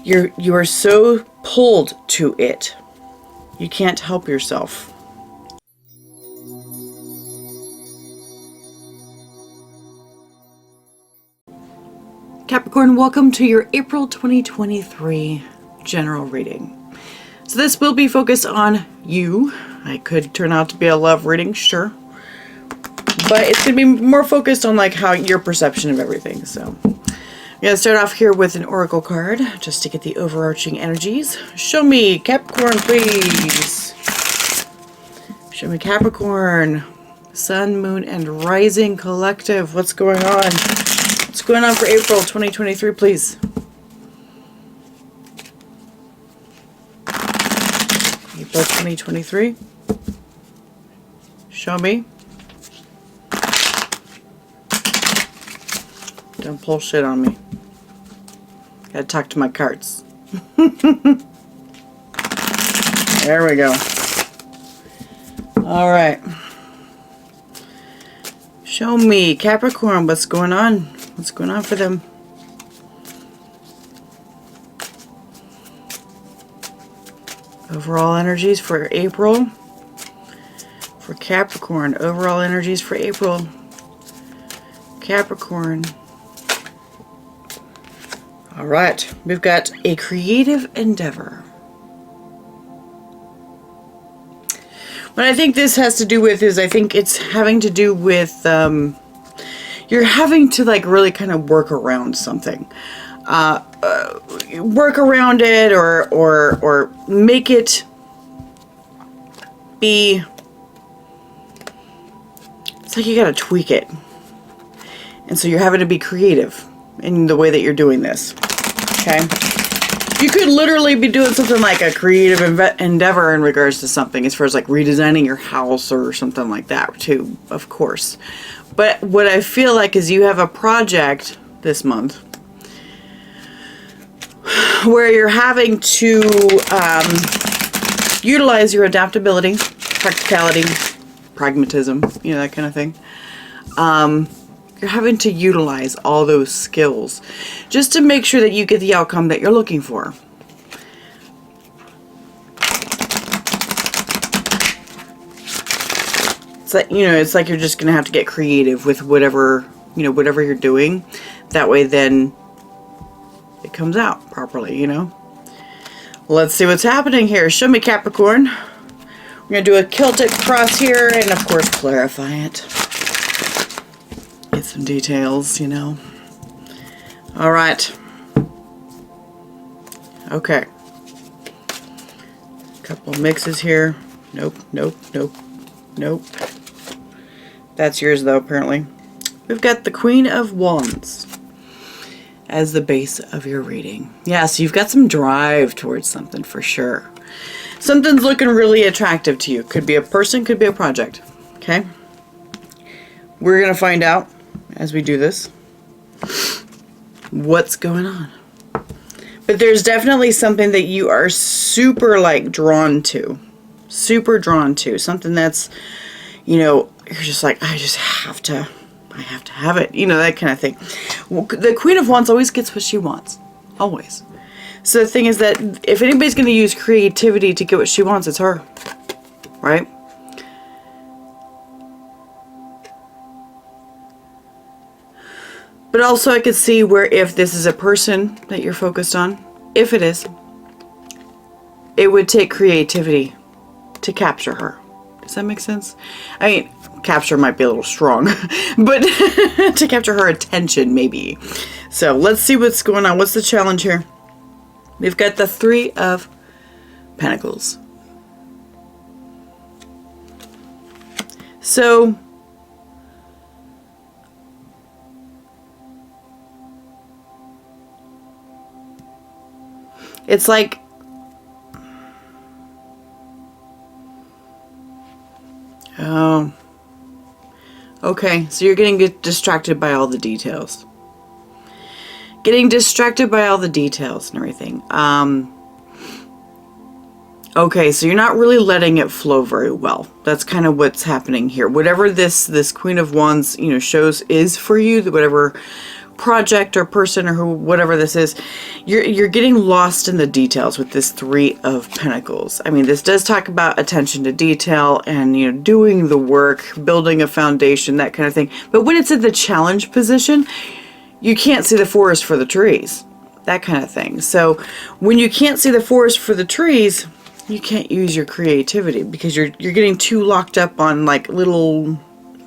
You are so pulled to it. You can't help yourself. Capricorn, welcome to your April 2023 general reading. So this will be focused on you. It could turn out to be a love reading, sure. But it's going to be more focused on like how your perception of everything. So I'm going to start off here with an oracle card just to get the overarching energies. Show me Capricorn, please. Show me Capricorn, Sun, Moon, and Rising Collective. What's going on? What's going on for April 2023, please? April 2023. Show me. Don't pull shit on me. Gotta talk to my cards. There we go. Alright. Show me, Capricorn, what's going on? What's going on for them? Overall energies for April. For Capricorn, overall energies for April. Capricorn. Alright, we've got a creative endeavor. What I think this has to do with is I think it's having to do with you're having to like really kind of work around something. Work around it or make it be, it's like you gotta tweak it. And so you're having to be creative in the way that you're doing this. Okay? You could literally be doing something like a creative endeavor in regards to something as far as like redesigning your house or something like that too, of course. But what I feel like is you have a project this month where you're having to utilize your adaptability, practicality, pragmatism, you know, that kind of thing. You're having to utilize all those skills just to make sure that you get the outcome that you're looking for. It's like, you know, it's like you're just going to have to get creative with whatever, you know, whatever you're doing. That way then it comes out properly, you know. Let's see what's happening here. Show me, Capricorn. We're going to do a Celtic cross here and, of course, clarify it. Get some details, you know. All right. Okay. Couple mixes here. Nope, nope, nope, nope. That's yours, though, apparently. We've got the Queen of Wands as the base of your reading. Yeah, so you've got some drive towards something for sure. Something's looking really attractive to you. Could be a person, could be a project. Okay? We're going to find out as we do this what's going on. But there's definitely something that you are super like drawn to. Super drawn to. Something that's, you know, you're just like, I have to have it. You know, that kind of thing. Well, the Queen of Wands always gets what she wants. Always. So the thing is that if anybody's going to use creativity to get what she wants, it's her. Right? But also I could see where if this is a person that you're focused on, if it is, it would take creativity to capture her. Does that make sense? I mean, capture might be a little strong, but to capture her attention maybe. So let's see what's going on. What's the challenge here? We've got the Three of Pentacles. So it's like oh, okay, so you're getting distracted by all the details. Getting distracted by all the details and everything. Okay, so you're not really letting it flow very well. That's kind of what's happening here. Whatever this Queen of Wands, you know, shows is for you, whatever project or person or whatever this is, you're getting lost in the details with this Three of Pentacles. I mean, this does talk about attention to detail and, you know, doing the work, building a foundation, that kind of thing. But when it's in the challenge position, you can't see the forest for the trees, that kind of thing. So when you can't see the forest for the trees, you can't use your creativity because you're getting too locked up on like little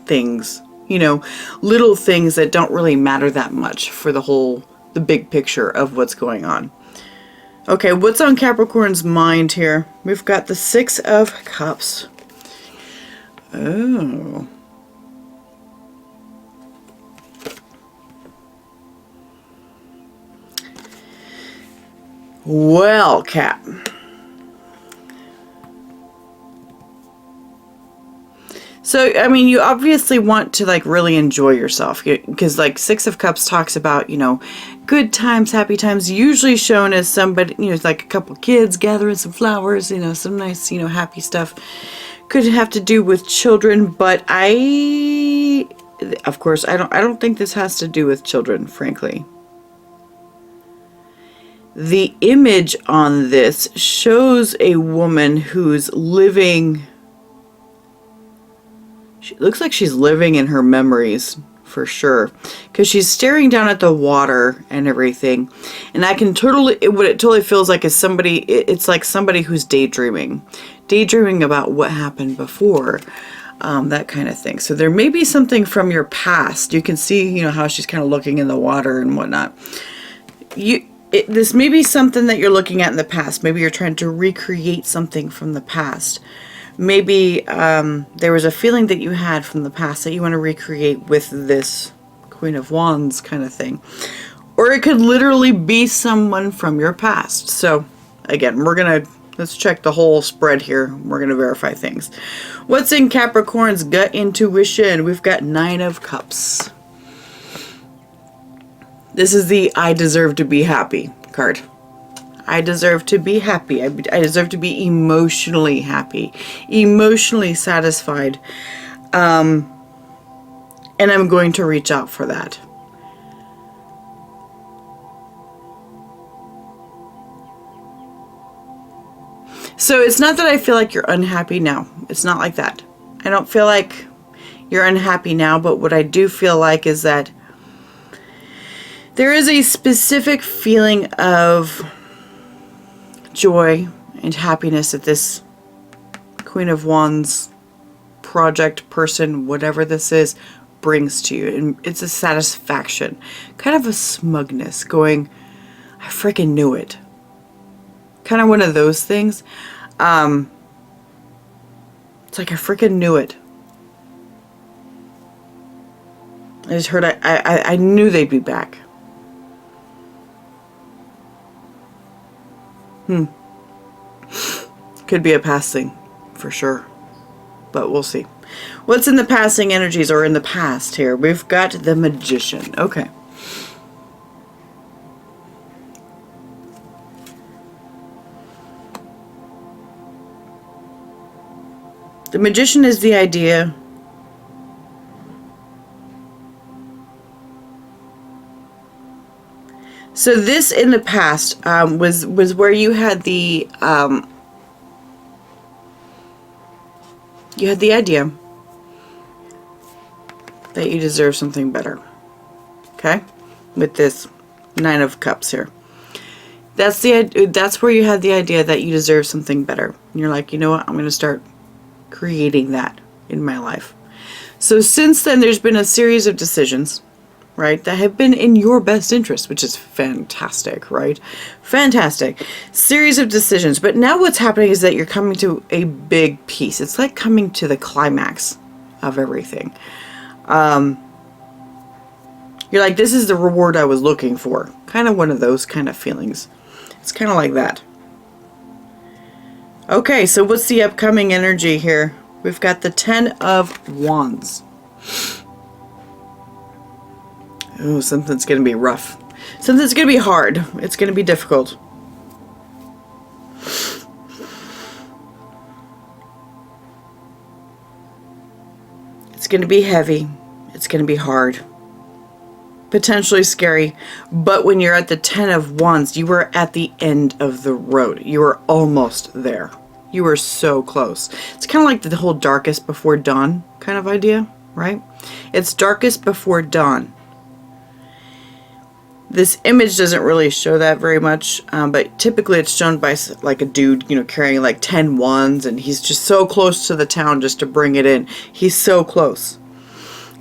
things, you know, little things that don't really matter that much for the big picture of what's going on. Okay, what's on Capricorn's mind here? We've got the Six of Cups. Oh. Well, Cap. So, I mean, you obviously want to like really enjoy yourself because like Six of Cups talks about, you know, good times, happy times, usually shown as somebody, you know, it's like a couple kids gathering some flowers, you know, some nice, you know, happy stuff. Could have to do with children, but of course, I don't think this has to do with children, frankly. The image on this shows a woman who's living. She looks like she's living in her memories for sure, because she's staring down at the water and everything. And I can what it totally feels like is somebody. It's like somebody who's daydreaming about what happened before, that kind of thing. So there may be something from your past. You can see, you know, how she's kind of looking in the water and whatnot. This may be something that you're looking at in the past. Maybe you're trying to recreate something from the past. Maybe there was a feeling that you had from the past that you want to recreate with this Queen of Wands kind of thing. Or it could literally be someone from your past. So, again, let's check the whole spread here. We're going to verify things. What's in Capricorn's gut intuition? We've got Nine of Cups. This is the I deserve to be happy card. I deserve to be happy. I deserve to be emotionally happy, emotionally satisfied. And I'm going to reach out for that. So it's not that I feel like you're unhappy now. It's not like that. I don't feel like you're unhappy now, but what I do feel like is that there is a specific feeling of joy and happiness that this Queen of Wands project, person, whatever this is, brings to you. And it's a satisfaction, kind of a smugness, going, I freaking knew it. Kind of one of those things. It's like, I freaking knew it. I just heard, I knew they'd be back. Could be a passing, for sure. But we'll see. What's in the passing energies or in the past here? We've got the Magician. Okay. The Magician is the idea so this in the past was where you had the idea that you deserve something better. Okay? With this Nine of Cups here. That's where you had the idea that you deserve something better. And you're like, you know what? I'm going to start creating that in my life. So since then, there's been a series of decisions, right, that have been in your best interest, which is fantastic, right? Fantastic. Series of decisions. But now what's happening is that you're coming to a big piece. It's like coming to the climax of everything. You're like, this is the reward I was looking for. Kind of one of those kind of feelings. It's kind of like that. Okay, so what's the upcoming energy here? We've got the Ten of Wands. Oh, something's going to be rough. Something's going to be hard. It's going to be difficult. It's going to be heavy. It's going to be hard. potentially scary, but when you're at the 10 of Wands, you were at the end of the road. You were almost there. You were so close. It's kind of like the whole darkest before dawn kind of idea, right? It's darkest before dawn. This image doesn't really show that very much, but typically it's shown by like a dude, you know, carrying like 10 wands, and he's just so close to the town just to bring it in. He's so close.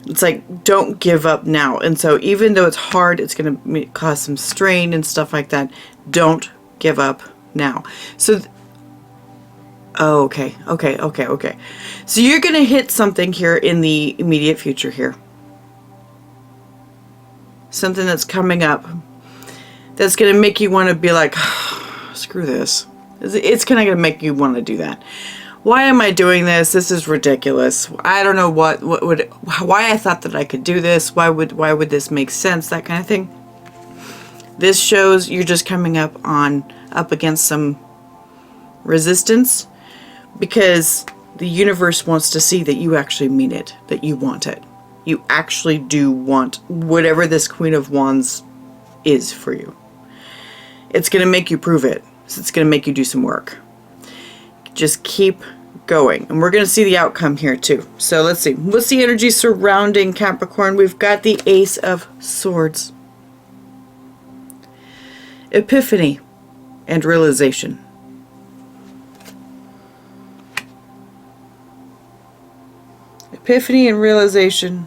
It's like, don't give up now. And so even though it's hard, it's going to cause some strain and stuff like that. Don't give up now. So, oh, okay. So you're going to hit something here in the immediate future here. Something that's coming up that's going to make you want to be like, screw this. It's kind of going to make you want to do that. Why am I doing this? This is ridiculous. I don't know why I thought that I could do this. Why would this make sense? That kind of thing. This shows you're just coming up against some resistance, because the universe wants to see that you actually mean it, that you want it. You actually do want whatever this Queen of Wands is for you. It's going to make you prove it. So it's going to make you do some work. Just keep going. And we're going to see the outcome here too. So let's see. What's the energy surrounding Capricorn? We've got the Ace of Swords. Epiphany and realization. Epiphany and realization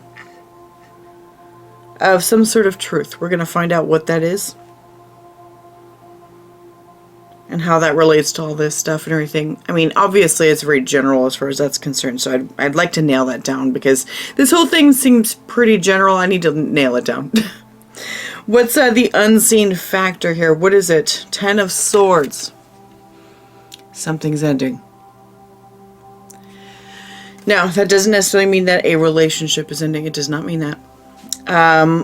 of some sort of truth. We're going to find out what that is and how that relates to all this stuff and everything. I mean, obviously it's very general as far as that's concerned, so I'd like to nail that down, because this whole thing seems pretty general. I need to nail it down. What's the unseen factor here? What is it? 10 of Swords. Something's ending. Now, that doesn't necessarily mean that a relationship is ending. It does not mean that.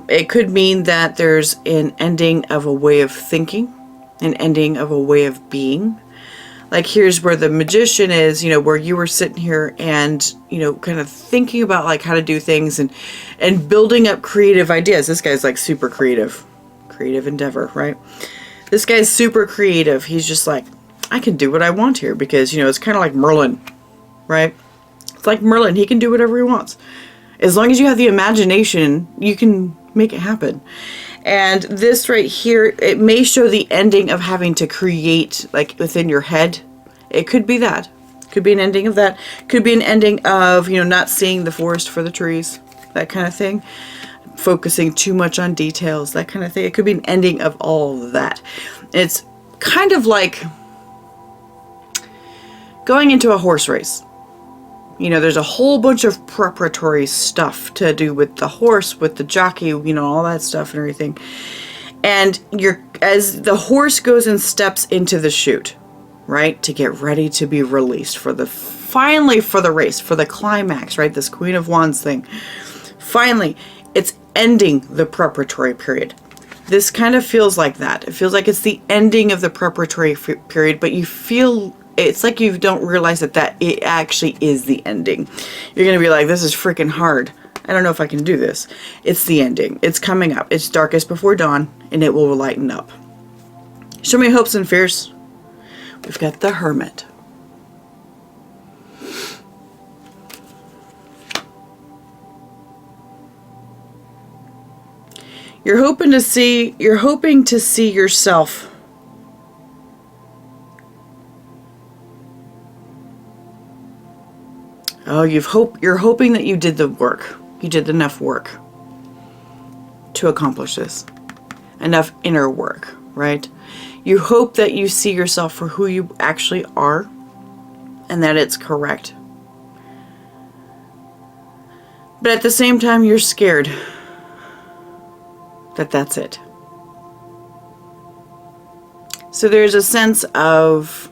It could mean that there's an ending of a way of thinking, an ending of a way of being. Like, here's where the Magician is, you know, where you were sitting here and, you know, kind of thinking about like how to do things and building up creative ideas. This guy's like super creative endeavor, right? This guy's super creative. He's just like, I can do what I want here, because, you know, it's kind of like Merlin, right? It's like Merlin. He can do whatever he wants. As long as you have the imagination, you can make it happen. And this right here, it may show the ending of having to create, like, within your head. It could be that. Could be an ending of that. Could be an ending of, you know, not seeing the forest for the trees. That kind of thing. Focusing too much on details. That kind of thing. It could be an ending of all of that. It's kind of like going into a horse race. You know, there's a whole bunch of preparatory stuff to do with the horse, with the jockey, you know, all that stuff and everything. And as the horse goes and steps into the chute, right, to get ready to be released finally for the race, for the climax, right, this Queen of Wands thing. Finally, it's ending the preparatory period. This kind of feels like that. It feels like it's the ending of the preparatory period, but you feel... it's like you don't realize that it actually is the ending. You're going to be like, this is freaking hard. I don't know if I can do this. It's the ending. It's coming up. It's darkest before dawn, and it will lighten up. Show me hopes and fears. We've got the Hermit. You're hoping to see yourself Oh, you're hoping that you did the work. You did enough work to accomplish this. Enough inner work, right? You hope that you see yourself for who you actually are and that it's correct. But at the same time, you're scared that that's it. So there's a sense of,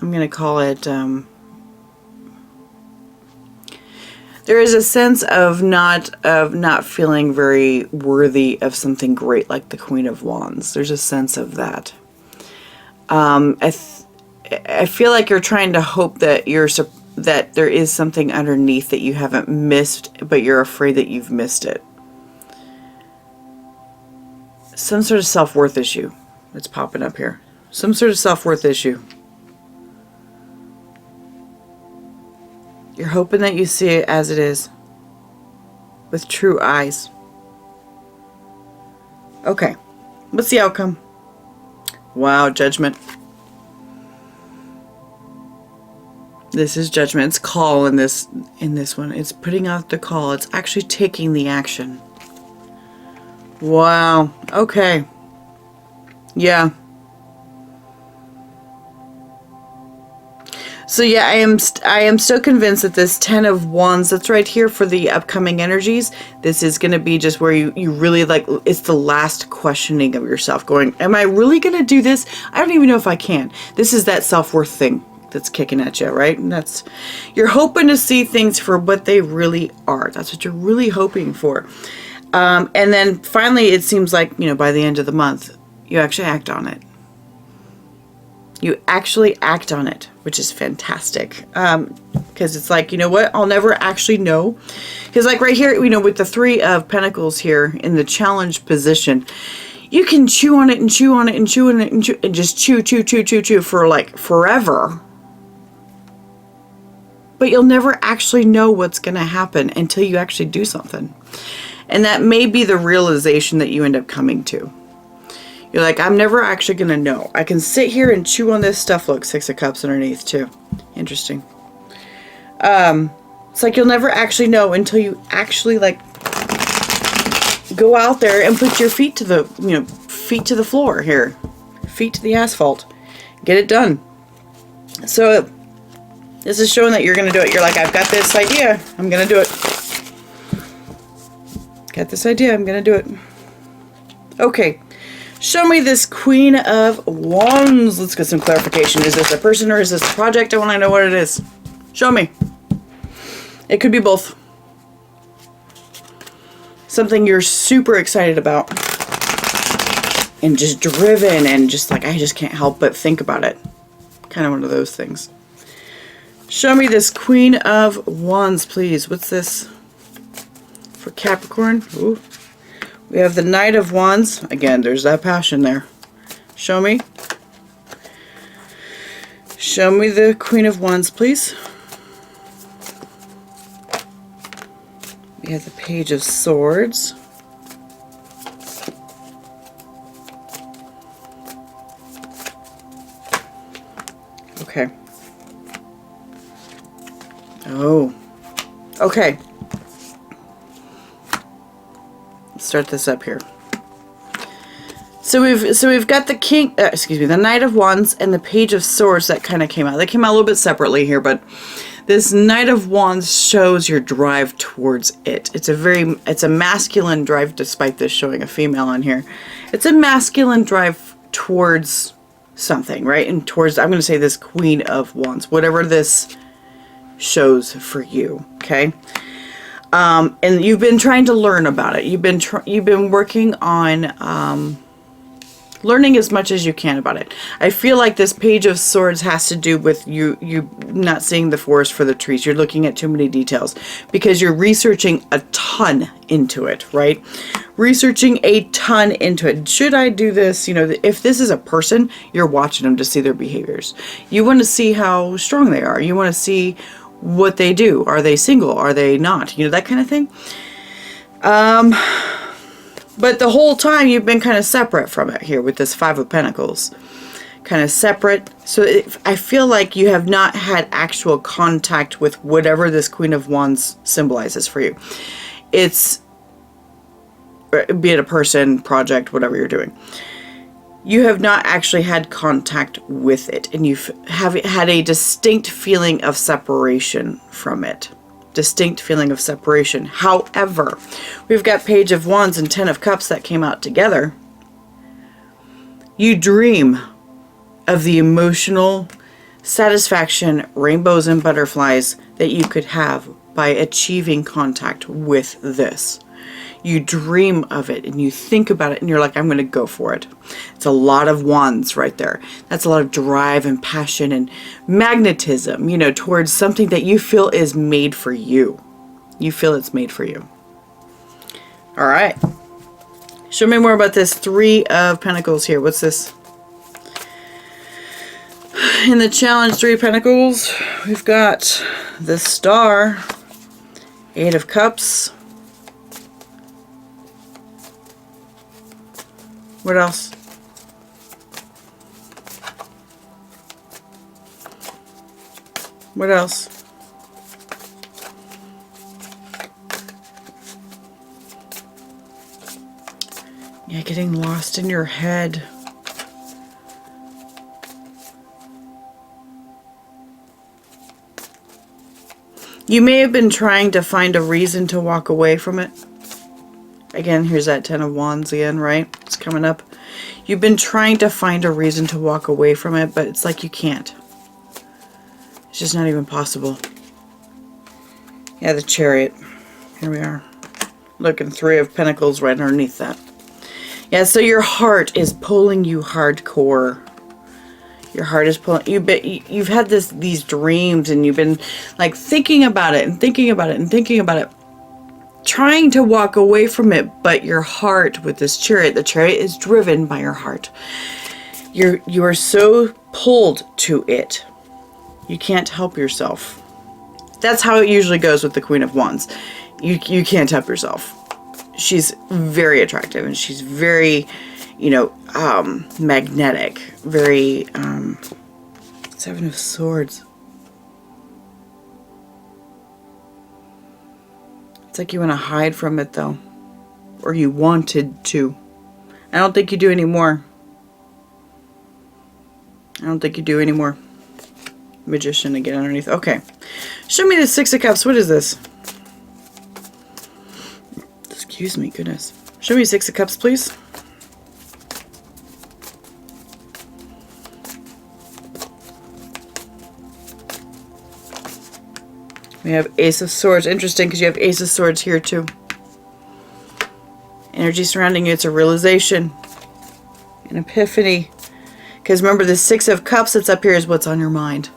I'm going to call it, there is a sense of not feeling very worthy of something great like the Queen of Wands. There's a sense of that. I feel like you're trying to hope that that there is something underneath that you haven't missed, but you're afraid that you've missed it. Some sort of self-worth issue that's popping up here. Some sort of self-worth issue. You're hoping that you see it as it is, with true eyes. Okay, what's the outcome? Wow, Judgment. This is Judgment. It's call in this one. It's putting out the call. It's actually taking the action. Wow. Okay. Yeah. So yeah, I am still convinced that this 10 of Wands that's right here for the upcoming energies, this is going to be just where you really like, it's the last questioning of yourself, going, am I really going to do this? I don't even know if I can. This is that self-worth thing that's kicking at you, right? And that's, you're hoping to see things for what they really are. That's what you're really hoping for. And then finally, it seems like, you know, by the end of the month, you actually act on it. You actually act on it, which is fantastic. Because it's like, you know what? I'll never actually know. Because like right here, you know, with the 3 of Pentacles here in the challenge position, you can chew on it and chew on it and chew on it and just chew for like forever. But you'll never actually know what's going to happen until you actually do something. And that may be the realization that you end up coming to. You're like, I'm never actually going to know. I can sit here and chew on this stuff. Look, 6 of Cups underneath too. Interesting. It's like you'll never actually know until you actually like go out there and put your feet to the, you know, feet to the floor here. Feet to the asphalt. Get it done. So this is showing that you're going to do it. You're like, I've got this idea. I'm going to do it. Got this idea. I'm going to do it. Okay. Show me this Queen of Wands. Let's get some clarification. Is this a person or is this a project? I want to know what it is. Show me. It could be both. Something you're super excited about. And just driven and just like, I just can't help but think about it. Kind of one of those things. Show me this Queen of Wands, please. What's this? For Capricorn. Ooh. We have the Knight of Wands. Again, there's that passion there. Show me. Show me the Queen of Wands, please. We have the Page of Swords. Okay. Oh. Okay. Start this up here. So we've got the the Knight of Wands and the Page of Swords that kind of came out. They came out a little bit separately here, but this Knight of Wands shows your drive towards it. It's a masculine drive, despite this showing a female on here. It's a masculine drive towards something, right? And towards, I'm going to say this Queen of Wands, whatever this shows for you, okay? And you've been trying to learn about it. You've been working on learning as much as you can about it. I feel like this Page of Swords has to do with you not seeing the forest for the trees. You're looking at too many details because you're researching a ton into it, right? Researching a ton into it. Should I do this? You know, if this is a person, you're watching them to see their behaviors. You want to see how strong they are. You want to see what they do. Are they single? Are they not? You know, that kind of thing. But the whole time you've been kind of separate from it here with this 5 of Pentacles. Kind of separate. So I feel like you have not had actual contact with whatever this Queen of Wands symbolizes for you. It's, be it a person, project, whatever you're doing. You have not actually had contact with it, and you've had a distinct feeling of separation from it. Distinct feeling of separation. However, we've got Page of Wands and 10 of Cups that came out together. You dream of the emotional satisfaction, rainbows and butterflies that you could have by achieving contact with this. You dream of it and you think about it and you're like, I'm going to go for it. It's a lot of wands right there. That's a lot of drive and passion and magnetism, you know, towards something that you feel is made for you. You feel it's made for you. All right. Show me more about this Three of Pentacles here. What's this? In the challenge, Three of Pentacles, we've got the Star, Eight of Cups. What else? What else? Yeah, getting lost in your head. You may have been trying to find a reason to walk away from it. Again, here's that Ten of Wands again, right? It's coming up. You've been trying to find a reason to walk away from it, but it's like you can't. It's just not even possible. Yeah, the Chariot. Here we are. Looking, Three of Pentacles right underneath that. Yeah, so your heart is pulling you hardcore. Your heart is pulling you. You've had these dreams, and you've been like thinking about it and thinking about it and thinking about it, trying to walk away from it. But your heart, with this Chariot, the Chariot is driven by your heart. You are so pulled to it, you can't help yourself. That's how it usually goes with the Queen of Wands. You can't help yourself. She's very attractive, and she's very, you know, magnetic, very, Seven of Swords. It's like you want to hide from it, though. Or you wanted to. I don't think you do anymore. I don't think you do anymore. Magician again underneath. Okay. Show me the Six of Cups. What is this? Excuse me, goodness. Show me Six of Cups, please. We have Ace of Swords. Interesting, because you have Ace of Swords here too. Energy surrounding you. It's a realization. An epiphany. Because remember, the Six of Cups that's up here is what's on your mind.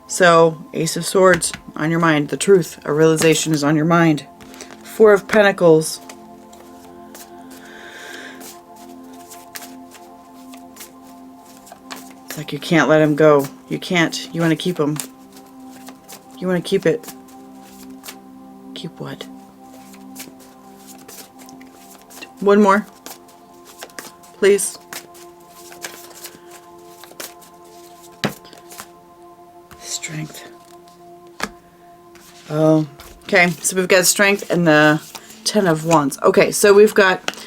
So, Ace of Swords on your mind. The truth. A realization is on your mind. Four of Pentacles. It's like you can't let him go. You can't. You want to keep him. You want to keep it. Keep what? One more. Please. Strength. Oh. Okay, so we've got Strength and the Ten of Wands. Okay, so we've got,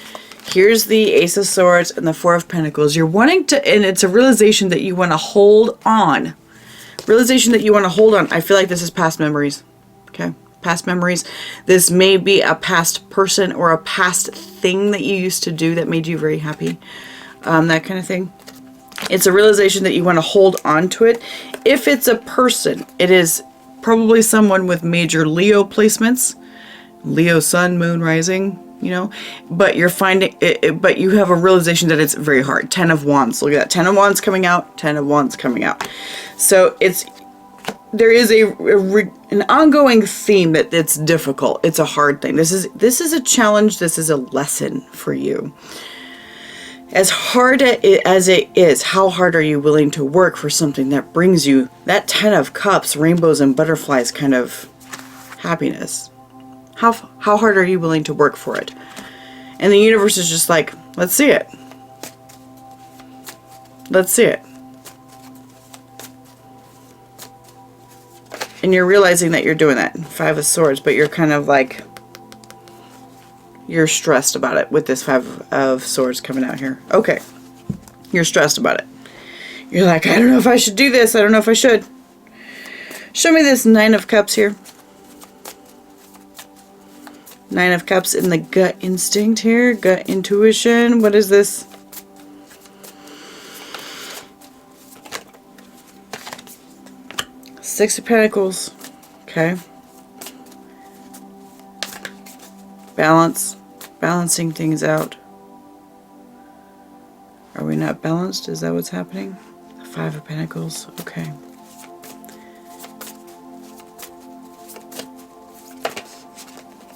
here's the Ace of Swords and the Four of Pentacles. You're wanting to, and it's a realization that you want to hold on. Realization that you want to hold on. I feel like this is past memories. Okay, past memories. This may be a past person or a past thing that you used to do that made you very happy. That kind of thing. It's a realization that you want to hold on to it. If it's a person, it is probably someone with major Leo placements. Leo sun, moon, rising, you know. But you're finding it, but you have a realization that it's very hard. Ten of Wands. Look at that. Ten of Wands coming out. Ten of Wands coming out. So there is an ongoing theme that it's difficult. It's a hard thing. This is a challenge. This is a lesson for you. As hard as it is, how hard are you willing to work for something that brings you that Ten of Cups, rainbows and butterflies kind of happiness? How hard are you willing to work for it? And the universe is just like, let's see it. Let's see it. And you're realizing that you're doing that. Five of Swords, but you're kind of like, you're stressed about it with this Five of Swords coming out here. Okay. You're stressed about it. You're like, I don't know if I should do this. I don't know if I should. Show me this Nine of Cups here. Nine of Cups in the gut instinct here. Gut intuition. What is this? Six of Pentacles. Okay. Balance. Balancing things out. Are we not balanced? Is that what's happening? The Five of Pentacles. Okay.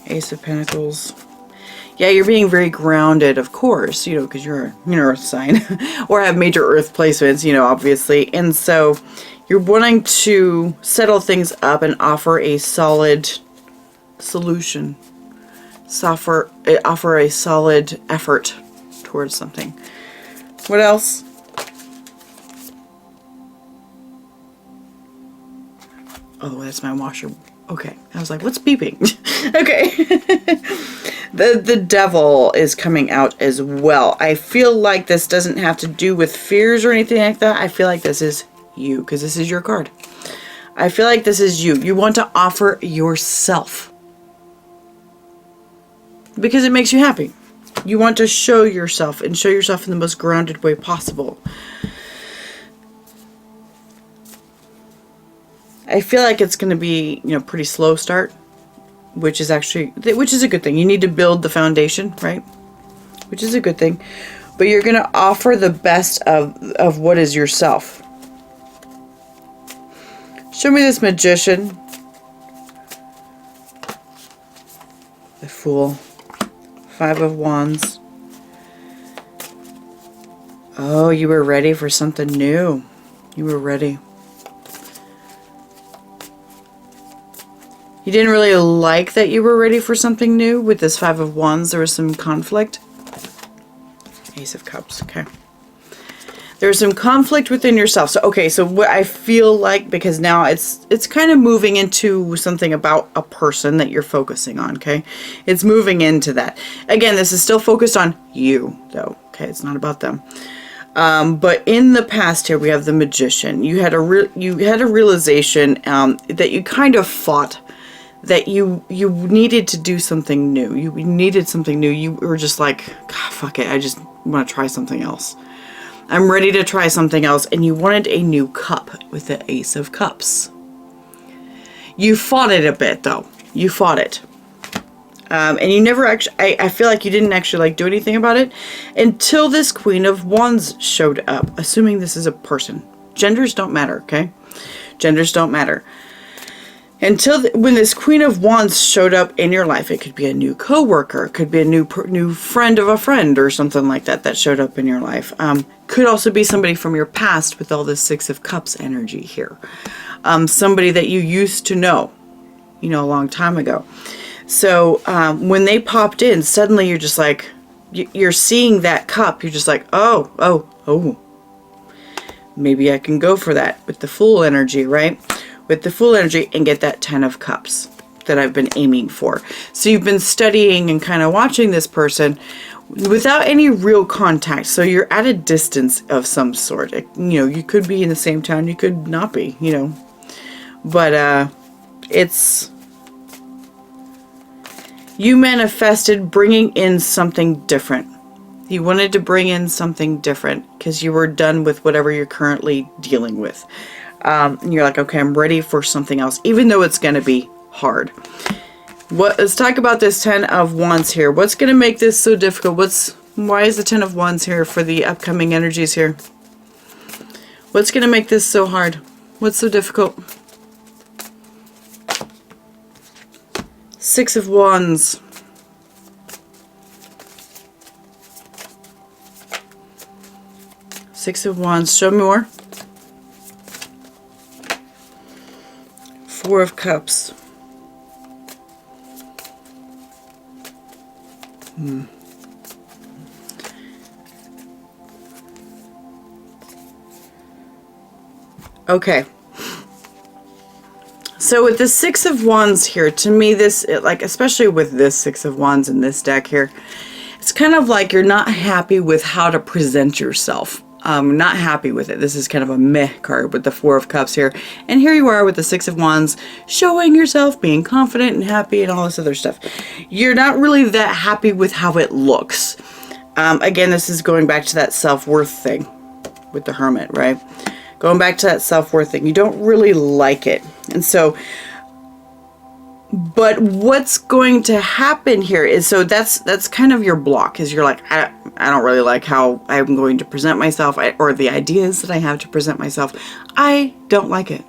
Ace of Pentacles. Yeah, you're being very grounded, of course, you know, because you're an earth sign or have major earth placements, you know, obviously. And so you're wanting to settle things up and offer a solid solution. Offer a solid effort towards something. What else? Oh, that's my washer. Okay. I was like, what's beeping? Okay. The devil is coming out as well. I feel like this doesn't have to do with fears or anything like that. I feel like this is you, because this is your card. I feel like this is you. You want to offer yourself, because it makes you happy. You want to show yourself and show yourself in the most grounded way possible. I feel like it's going to be, you know, pretty slow start, which is a good thing. You need to build the foundation, right? Which is a good thing. But you're going to offer the best of what is yourself. Show me this Magician. The Fool. Five of Wands. Oh, you were ready for something new. You were ready. You didn't really like that you were ready for something new. With this Five of Wands, there was some conflict. Ace of Cups, okay. There's some conflict within yourself. So, okay, so what I feel like, because now it's kind of moving into something about a person that you're focusing on, okay? It's moving into that. Again, this is still focused on you, though, okay? It's not about them. But in the past here, we have the Magician. You had a realization that you kind of fought, that you needed to do something new. You needed something new. You were just like, God, fuck it. I just want to try something else. I'm ready to try something else. And you wanted a new cup with the Ace of Cups. You fought it a bit, though. You fought it. And you never actually, I feel like you didn't actually like do anything about it until this Queen of Wands showed up. Assuming this is a person. Genders don't matter, okay? Genders don't matter. When this Queen of Wands showed up in your life, it could be a new coworker, it could be a new friend of a friend or something like that showed up in your life. Could also be somebody from your past with all this Six of Cups energy here. Somebody that you used to know, you know, a long time ago. So when they popped in, suddenly you're just like, you're seeing that cup. You're just like, oh, maybe I can go for that with the Fool energy, right? With the Fool energy and get that 10 of Cups that I've been aiming for. So you've been studying and kind of watching this person without any real contact. So you're at a distance of some sort. You know, you could be in the same town, you could not be, you know. But you manifested bringing in something different. You wanted to bring in something different because you were done with whatever you're currently dealing with. And you're like, okay, I'm ready for something else, even though it's going to be hard. Let's talk about this 10 of Wands here. What's going to make this so difficult? Why is the 10 of Wands here for the upcoming energies here? What's going to make this so hard? What's so difficult? Six of Wands. Six of Wands. Show me more. Four of Cups. Okay. So with the Six of Wands here, to me this, like, especially with this Six of Wands in this deck here, it's kind of like you're not happy with how to present yourself. Not happy with it. This is kind of a meh card with the Four of Cups here. And here you are with the Six of Wands, showing yourself, being confident and happy and all this other stuff. You're not really that happy with how it looks. Again, this is going back to that self-worth thing with the Hermit, right? Going back to that self-worth thing. You don't really like it. And so But what's going to happen here is, so that's kind of your block, is you're like, I don't really like how I'm going to present myself, or the ideas that I have to present myself. I don't like it.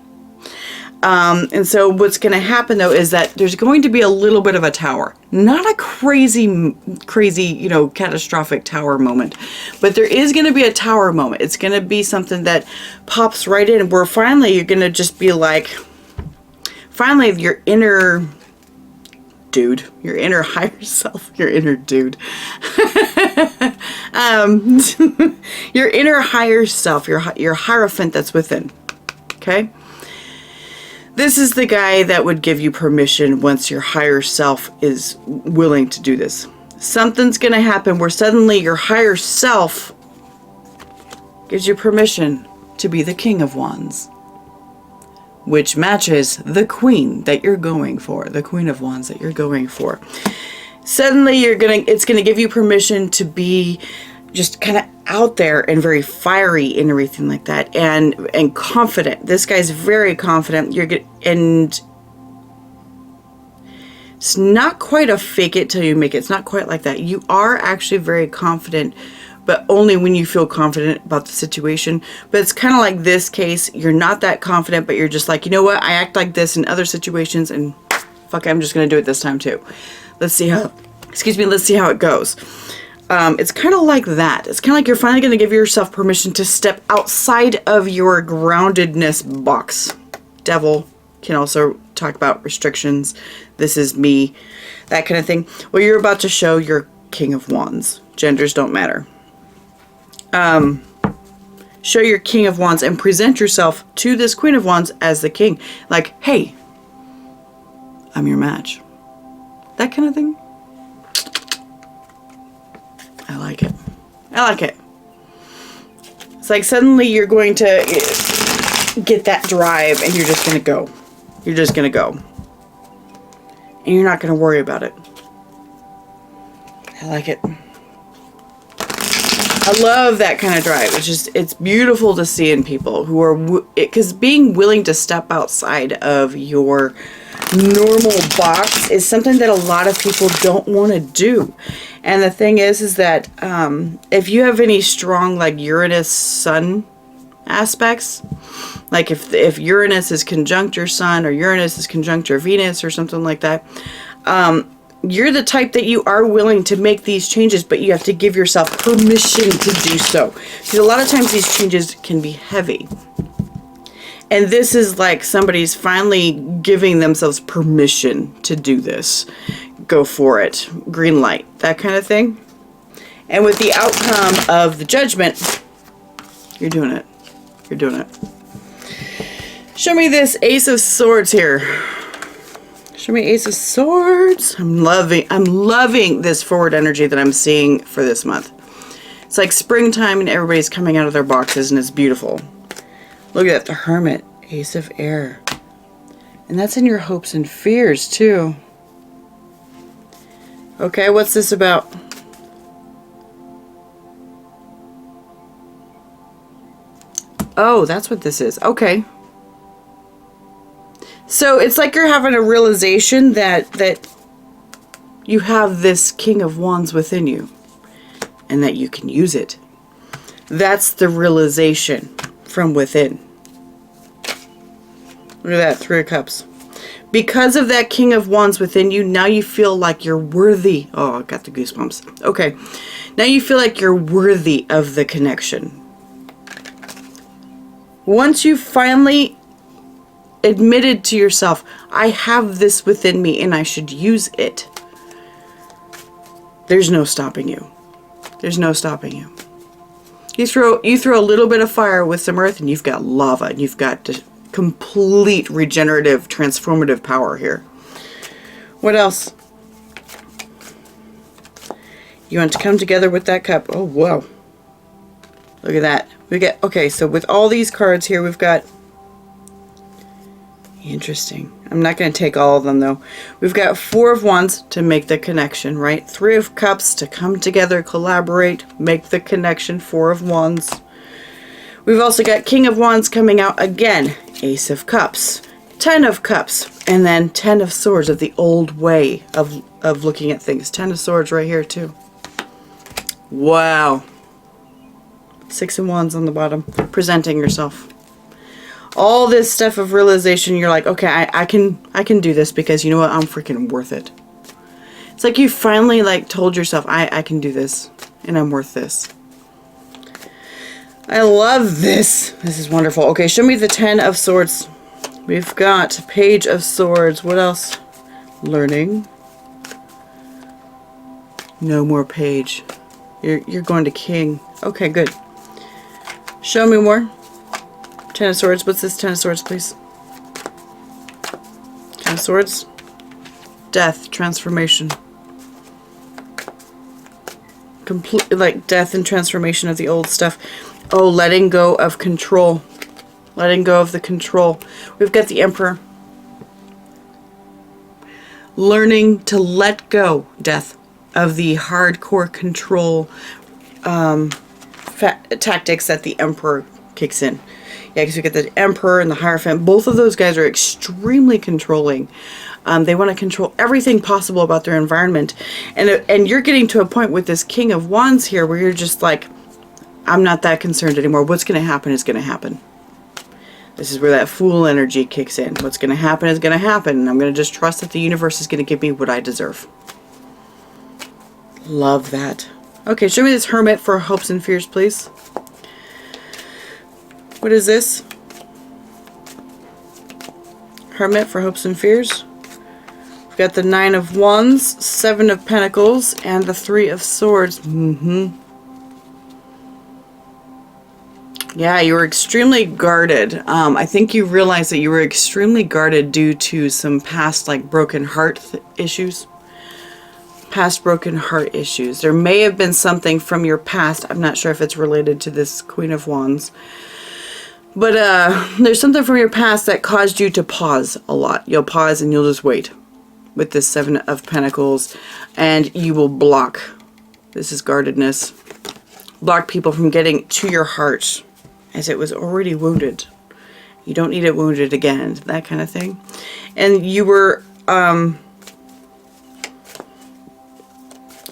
And so what's going to happen though is that there's going to be a little bit of a tower, not a crazy, you know, catastrophic tower moment, but there is going to be a tower moment. It's going to be something that pops right in, where finally you're going to just be like, finally your inner dude, your inner higher self, your inner dude, your inner higher self, your hierophant that's within. Okay. This is the guy that would give you permission once your higher self is willing to do this. Something's going to happen where suddenly your higher self gives you permission to be the King of Wands, which matches the Queen that you're going for, the Queen of Wands that you're going for. Suddenly it's going to give you permission to be just kind of out there and very fiery and everything like that, and confident. This guy's very confident. You're good, and it's not quite a fake it till you make it. It's not quite like that. You are actually very confident, but only when you feel confident about the situation. But it's kind of like this case. You're not that confident, but you're just like, you know what? I act like this in other situations, and fuck, I'm just gonna do it this time too. Let's see how it goes. It's kind of like that. It's kind of like you're finally going to give yourself permission to step outside of your groundedness box. Devil can also talk about restrictions. This is me, that kind of thing. Well, you're about to show your King of Wands. Genders don't matter. Show your King of Wands and present yourself to this Queen of Wands as the king. Like, hey, I'm your match. That kind of thing. I like it. I like it. It's like suddenly you're going to get that drive and you're just going to go. You're just going to go. And you're not going to worry about it. I like it. I love that kind of drive. It's beautiful to see in people who are, because being willing to step outside of your normal box is something that a lot of people don't want to do. And the thing is that if you have any strong like Uranus Sun aspects, like if Uranus is conjunct your Sun, or Uranus is conjunct your Venus, or something like that, you're the type that you are willing to make these changes, but you have to give yourself permission to do so. Because a lot of times these changes can be heavy. And this is like somebody's finally giving themselves permission to do this. Go for it. Green light. That kind of thing. And with the outcome of the judgment, you're doing it. You're doing it. Show me this Ace of Swords here. Show me Ace of Swords. I'm loving this forward energy that I'm seeing for this month. It's like springtime and everybody's coming out of their boxes and it's beautiful. Look at that, the Hermit, Ace of Air. And that's in your hopes and fears too. Okay, what's this about? Oh, that's what this is. Okay. So it's like you're having a realization that you have this King of Wands within you and that you can use it. That's the realization from within. Look at that, 3 of Cups. Because of that King of Wands within you, now you feel like you're worthy. Oh, I got the goosebumps. Okay. Now you feel like you're worthy of the connection. Once you finally admitted to yourself, I have this within me and I should use it, there's no stopping you. There's no stopping you. You throw a little bit of fire with some earth and you've got lava, and you've got complete regenerative, transformative power here. What else? You want to come together with that cup. Oh, whoa. Look at that. We get, okay, so with all these cards here, we've got, interesting. I'm not going to take all of them though. We've got 4 of Wands to make the connection, right? 3 of Cups to come together, collaborate, make the connection, 4 of Wands. We've also got King of Wands coming out again, Ace of Cups, 10 of Cups, And then 10 of Swords of the old way of looking at things. 10 of Swords right here too. Wow. 6 of Wands on the bottom. Presenting yourself. All this stuff of realization, you're like, okay, I can do this because you know what? I'm freaking worth it. It's like you finally like told yourself, I can do this and I'm worth this. I love this. This is wonderful. Okay, show me the 10 of Swords. We've got Page of Swords. What else? Learning. No more Page. You're going to King. Okay, good. Show me more. 10 of Swords. What's this 10 of Swords, please? 10 of Swords. Death. Transformation. Complete, like death and transformation of the old stuff. Oh, letting go of control. Letting go of the control. We've got the Emperor. Learning to let go, death, of the hardcore control tactics that the Emperor kicks in. Yeah, because we get the Emperor and the Hierophant. Both of those guys are extremely controlling. They want to control everything possible about their environment. And you're getting to a point with this King of Wands here where you're just like, I'm not that concerned anymore. What's going to happen is going to happen. This is where that Fool energy kicks in. What's going to happen is going to happen. And I'm going to just trust that the universe is going to give me what I deserve. Love that. Okay, show me this Hermit for hopes and fears, please. What is this? Hermit for hopes and fears. We've got the 9 of Wands, 7 of Pentacles, and the 3 of Swords. Yeah, you were extremely guarded. I think you realized that you were extremely guarded due to some past, like, broken heart issues. Past broken heart issues. There may have been something from your past. I'm not sure if it's related to this Queen of Wands. But there's something from your past that caused you to pause a lot. You'll pause and you'll just wait with this 7 of Pentacles. And you will block. This is guardedness. Block people from getting to your heart as it was already wounded. You don't need it wounded again. That kind of thing. And you were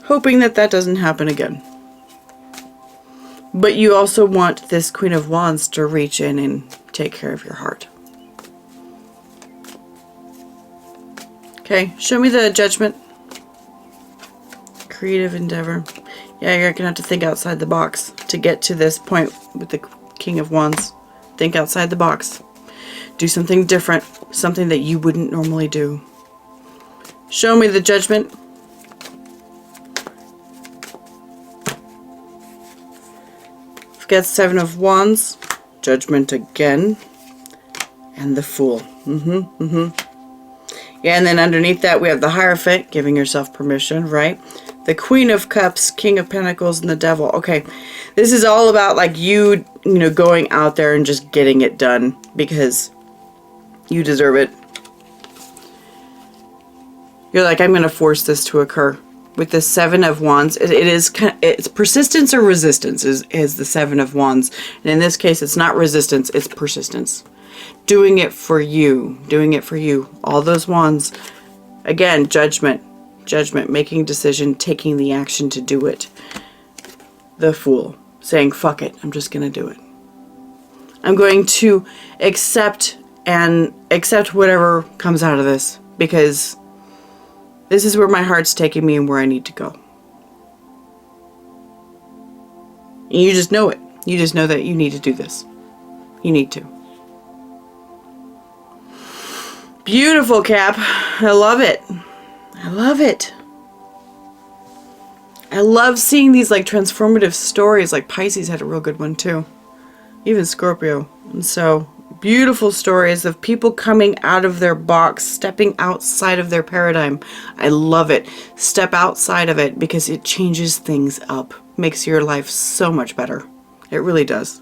hoping that that doesn't happen again. But you also want this Queen of Wands to reach in and take care of your heart. Okay, show me the Judgment. Creative endeavor. Yeah, you're going to have to think outside the box to get to this point with the King of Wands. Think outside the box. Do something different. Something that you wouldn't normally do. Show me the Judgment. We've got 7 of Wands. Judgment again. And the Fool. Yeah, and then underneath that we have the Hierophant, giving yourself permission, right? The Queen of Cups, King of Pentacles, and the Devil. Okay, this is all about like you know, going out there and just getting it done because you deserve it. You're like, I'm going to force this to occur. With the 7 of Wands, it's persistence or resistance is the 7 of Wands. And in this case, it's not resistance, it's persistence. Doing it for you. Doing it for you. All those wands. Again, judgment. Judgment. Making decision. Taking the action to do it. The Fool. Saying, fuck it. I'm just going to do it. I'm going to accept whatever comes out of this. Because this is where my heart's taking me and where I need to go. And you just know it. You just know that you need to do this. You need to. Beautiful, Cap. I love it. I love it. I love seeing these like transformative stories. Like Pisces had a real good one too. Even Scorpio. And so beautiful stories of people coming out of their box, stepping outside of their paradigm. I love it. Step outside of it because it changes things up. Makes your life so much better. It really does.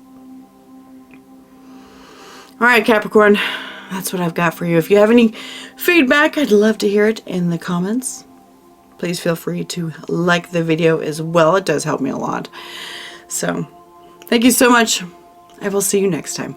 All right, Capricorn. That's what I've got for you. If you have any feedback, I'd love to hear it in the comments. Please feel free to like the video as well. It does help me a lot. So, thank you so much. I will see you next time.